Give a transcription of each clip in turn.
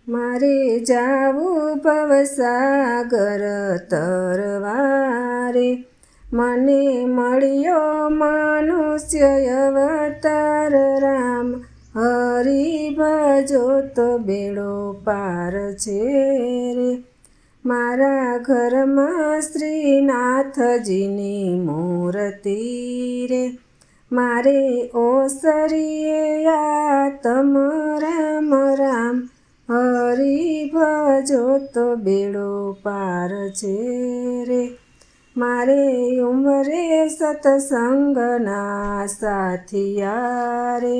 મારે જાવું ભવસાગર તરવારે, મને મળ્યો મનુષ્ય અવતાર રામ, હરિ ભજો તો બેડો પાર છે રે. મારા ઘરમાં શ્રીનાથજીની મૂર્તિ રે, મારે ઓસરીએ આતમ રામ રામ, હરિ ભજો તો બેડો પાર છે રે. મારે ઉંમરે સત્સંગના સાથિયા રે,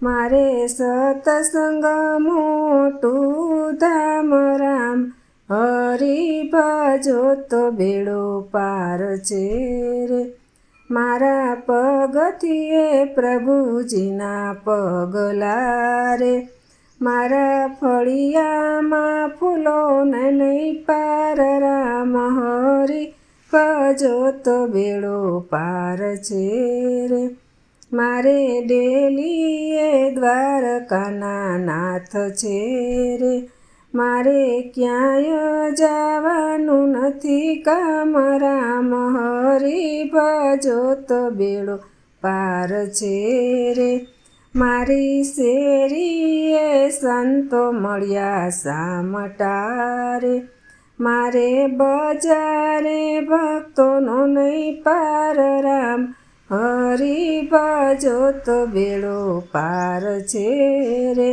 મારે સત્સંગ મોટું ધામ રામ, હરિ ભજો તો બેડો પાર છે રે. મારા પગથિયે પ્રભુજીના પગલા રે, મારા ફળિયામાં ફૂલો નહીં પાર રામ, હરિ ભજો તો બેડો પાર છે રે. મારે ડેલીએ દ્વારકાના નાથ છે રે, મારે ક્યાંય જવાનું નથી કામ રામ, હરિ ભજો તો બેડો પાર છે રે. મારી શેરીએ સંતો મળ્યા સામટા રે, મારે બજારે ભક્તોનો નહીં પાર રામ, હરિ ભજો તો બેડો પાર છે રે.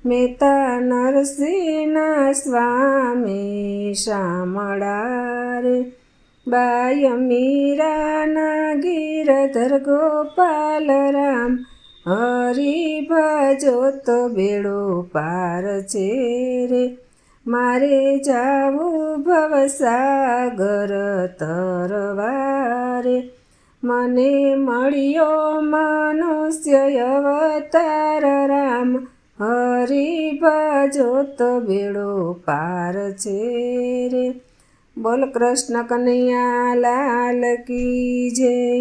મહેતા નરસિંહના સ્વામી શામળા રે, બાય મીરાના ગિરધર ગોપાલ રામ, હરિ ભજો તો બેડો પાર છે રે. મારે જાવું ભવસાગર તરવારે, મને મળ્યો મનુષ્ય અવતાર રામ, હરિ ભજો તો બેડો પાર છે રે. બોલ કૃષ્ણ કનૈયા લાલ કી જય.